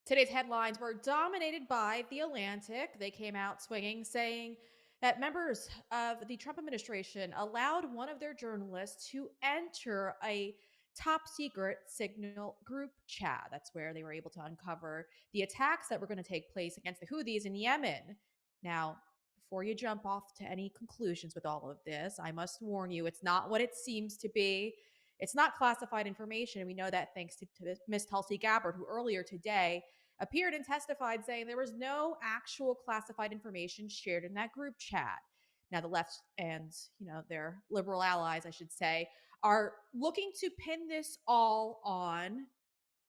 Today's headlines were dominated by The Atlantic. They came out swinging, saying that members of the Trump administration allowed one of their journalists to enter a top secret signal group chat. That's where they were able to uncover the attacks that were going to take place against the Houthis in Yemen. Now, before you jump off to any conclusions with all of this, I must warn you, it's not what it seems to be. It's not classified information. We know that thanks to Miss Tulsi Gabbard, who earlier today appeared and testified saying there was no actual classified information shared in that group chat. Now, the left and, their liberal allies, I should say, are looking to pin this all on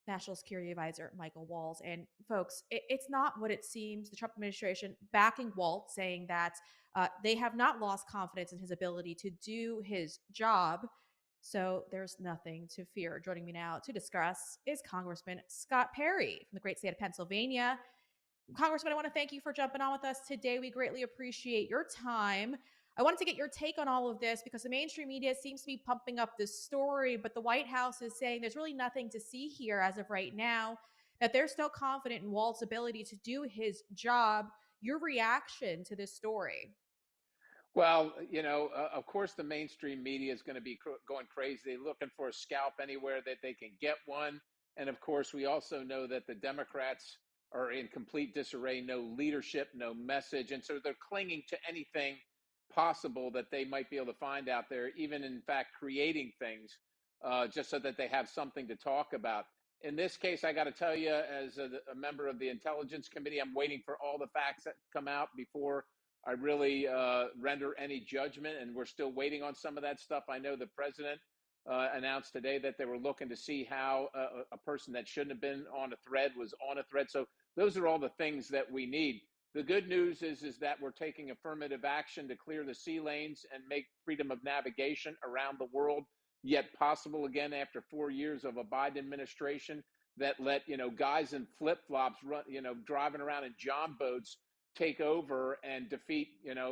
National Security Advisor Michael Waltz. And folks, it's not what it seems. The Trump administration backing Waltz, saying that they have not lost confidence in his ability to do his job. So there's nothing to fear. Joining me now to discuss is Congressman Scott Perry from the great state of Pennsylvania. Congressman, I want to thank you for jumping on with us today. We greatly appreciate your time. I wanted to get your take on all of this because the mainstream media seems to be pumping up this story, but the White House is saying there's really nothing to see here as of right now, that they're still confident in Walt's ability to do his job. Your reaction to this story? Well, of course, the mainstream media is going to be going crazy, looking for a scalp anywhere that they can get one. And of course, we also know that the Democrats are in complete disarray, no leadership, no message. And so they're clinging to anything possible that they might be able to find out there, even in fact, creating things just so that they have something to talk about. In this case, I got to tell you, as a member of the Intelligence Committee, I'm waiting for all the facts that come out before I really render any judgment, and we're still waiting on some of that stuff. I know the president announced today that they were looking to see how a person that shouldn't have been on a thread was on a thread. So those are all the things that we need. The good news is that we're taking affirmative action to clear the sea lanes and make freedom of navigation around the world yet possible again after 4 years of a Biden administration that let guys in flip-flops run driving around in john boats take over and defeat,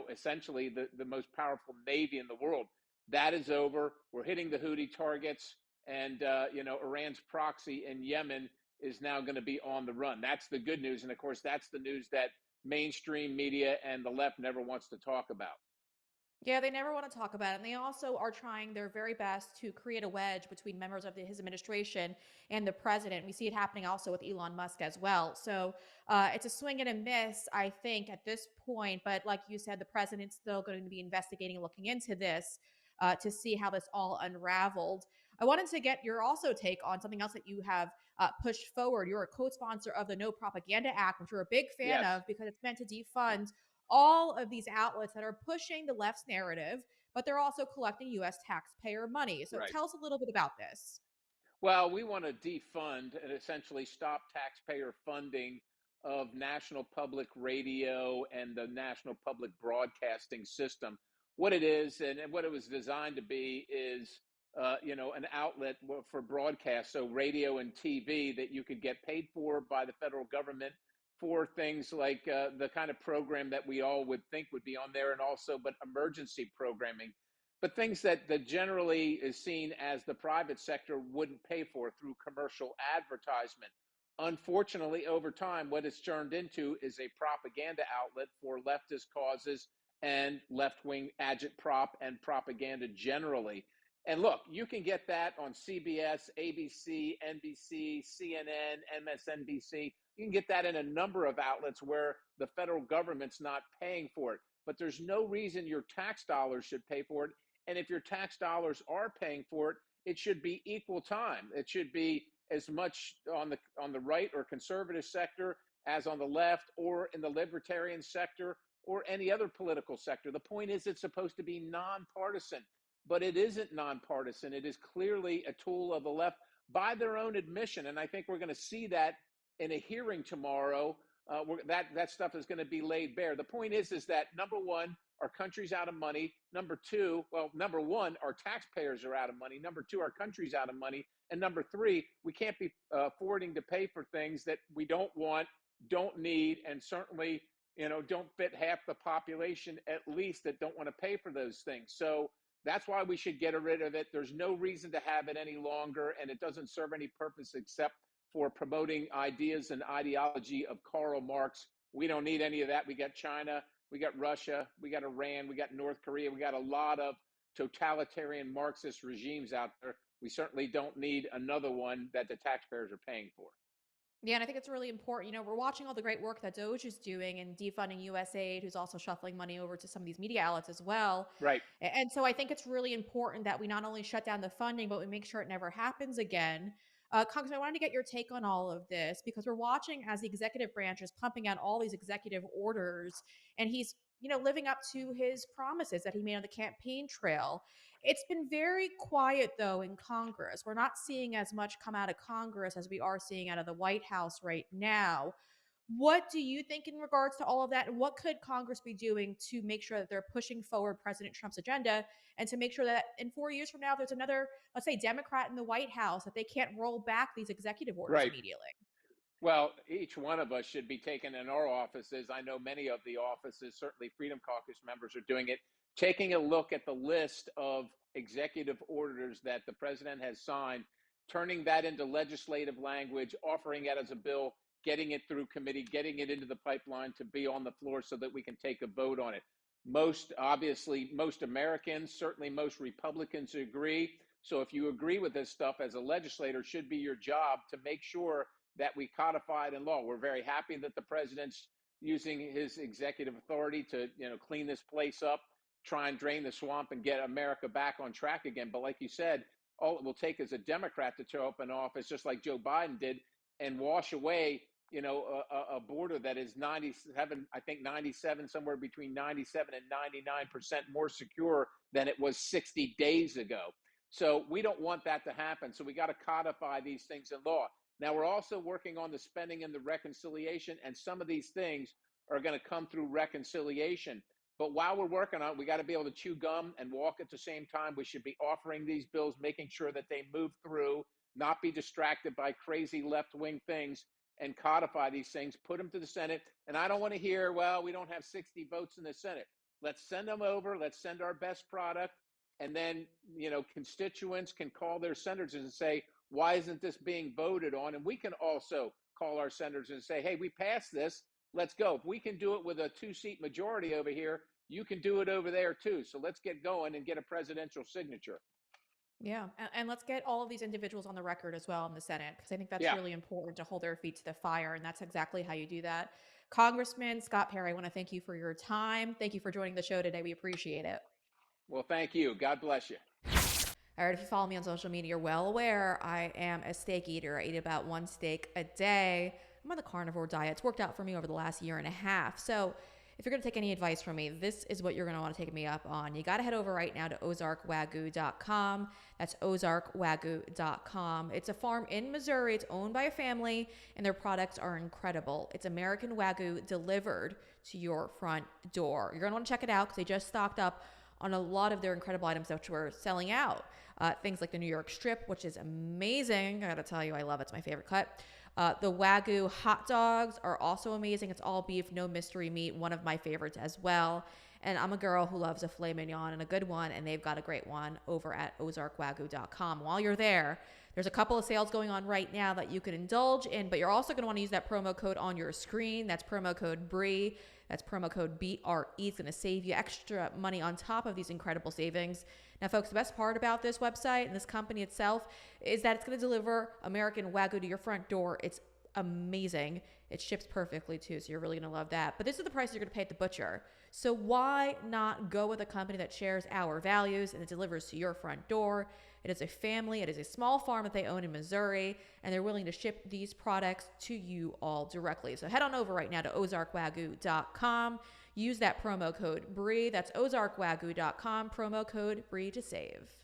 essentially the most powerful navy in the world. That is over. We're hitting the Houthi targets, and Iran's proxy in Yemen is now going to be on the run. That's the good news, and of course, that's the news that mainstream media and the left never wants to talk about. Yeah, they never want to talk about it. And they also are trying their very best to create a wedge between members of his administration and the president. We see it happening also with Elon Musk as well. So it's a swing and a miss, I think, at this point. But like you said, the president's still going to be investigating and looking into this to see how this all unraveled. I wanted to get your also take on something else that you have pushed forward. You're a co-sponsor of the No Propaganda Act, which you're a big fan Yes. of because it's meant to defund all of these outlets that are pushing the left's narrative, but they're also collecting US taxpayer money. So Right. tell us a little bit about this. Well, we want to defund and essentially stop taxpayer funding of national public radio and the national public broadcasting system. What it is and what it was designed to be is, an outlet for broadcast, so radio and TV that you could get paid for by the federal government for things like the kind of program that we all would think would be on there, and also, but emergency programming, but things that generally is seen as the private sector wouldn't pay for through commercial advertisement. Unfortunately, over time, what it's turned into is a propaganda outlet for leftist causes and left-wing agitprop and propaganda generally. And look, you can get that on CBS, ABC, NBC, CNN, MSNBC. You can get that in a number of outlets where the federal government's not paying for it. But there's no reason your tax dollars should pay for it. And if your tax dollars are paying for it, it should be equal time. It should be as much on the right or conservative sector as on the left or in the libertarian sector or any other political sector. The point is it's supposed to be nonpartisan, but it isn't nonpartisan. It is clearly a tool of the left by their own admission. And I think we're going to see that in a hearing tomorrow. That stuff is going to be laid bare. The point is that number one, our country's out of money. Number two, well, number one, our taxpayers are out of money. Number two, our country's out of money. And number three, we can't be affording to pay for things that we don't want, don't need, and certainly, don't fit half the population at least that don't want to pay for those things. So that's why we should get rid of it. There's no reason to have it any longer, and it doesn't serve any purpose except for promoting ideas and ideology of Karl Marx. We don't need any of that. We got China, we got Russia, we got Iran, we got North Korea, we got a lot of totalitarian Marxist regimes out there. We certainly don't need another one that the taxpayers are paying for. Yeah, and I think it's really important. We're watching all the great work that Doge is doing and defunding USAID, who's also shuffling money over to some of these media outlets as well. Right, And so I think it's really important that we not only shut down the funding, but we make sure it never happens again. Congressman, I wanted to get your take on all of this because we're watching as the executive branch is pumping out all these executive orders, and he's living up to his promises that he made on the campaign trail. It's been very quiet, though, in Congress. We're not seeing as much come out of Congress as we are seeing out of the White House right now. What do you think in regards to all of that? And what could Congress be doing to make sure that they're pushing forward President Trump's agenda and to make sure that in 4 years from now, there's another, let's say, Democrat in the White House, that they can't roll back these executive orders right. immediately? Well, each one of us should be taking in our offices. I know many of the offices, certainly Freedom Caucus members, are doing it, taking a look at the list of executive orders that the president has signed, turning that into legislative language, offering it as a bill, getting it through committee, getting it into the pipeline to be on the floor so that we can take a vote on it. Most Americans, certainly most Republicans agree. So if you agree with this stuff as a legislator, it should be your job to make sure that we codified in law. We're very happy that the president's using his executive authority to, clean this place up, try and drain the swamp and get America back on track again. But like you said, all it will take is a Democrat to show up in office, just like Joe Biden did, and wash away, a border that is 97, I think 97, somewhere between 97 and 99% more secure than it was 60 days ago. So we don't want that to happen. So we got to codify these things in law. Now, we're also working on the spending and the reconciliation, and some of these things are going to come through reconciliation. But while we're working on it, we got to be able to chew gum and walk at the same time. We should be offering these bills, making sure that they move through, not be distracted by crazy left-wing things, and codify these things, put them to the Senate. And I don't want to hear, well, we don't have 60 votes in the Senate. Let's send them over. Let's send our best product. And then, constituents can call their senators and say, why isn't this being voted on? And we can also call our senators and say, hey, we passed this. Let's go. If we can do it with a 2-seat majority over here, you can do it over there too. So let's get going and get a presidential signature. Yeah. And let's get all of these individuals on the record as well in the Senate, because I think that's Yeah. really important to hold their feet to the fire. And that's exactly how you do that. Congressman Scott Perry, I want to thank you for your time. Thank you for joining the show today. We appreciate it. Well, thank you. God bless you. All right, if you follow me on social media, you're well aware I am a steak eater. I eat about one steak a day. I'm on the carnivore diet. It's worked out for me over the last year and a half. So if you're going to take any advice from me, this is what you're going to want to take me up on. You got to head over right now to ozarkwagyu.com. That's ozarkwagyu.com. It's a farm in Missouri. It's owned by a family, and their products are incredible. It's American Wagyu delivered to your front door. You're going to want to check it out because they just stocked up on a lot of their incredible items that were selling out. Things like the New York strip, which is amazing. I gotta tell you, I love it. It's my favorite cut. The Wagyu hot dogs are also amazing. It's all beef, no mystery meat. One of my favorites as well. And I'm a girl who loves a filet mignon and a good one, and they've got a great one over at ozarkwagyu.com. While you're there, there's a couple of sales going on right now that you can indulge in, but you're also going to want to use that promo code on your screen. That's promo code BRE. That's promo code BRE. It's going to save you extra money on top of these incredible savings. Now, folks, the best part about this website and this company itself is that it's going to deliver American Wagyu to your front door. It's amazing. It ships perfectly too, so you're really going to love that. But this is the price you're going to pay at the butcher. So why not go with a company that shares our values and it delivers to your front door? It is a family. It is a small farm that they own in Missouri, and they're willing to ship these products to you all directly. So head on over right now to ozarkwagyu.com. Use that promo code BRE. That's ozarkwagyu.com, promo code BRE to save.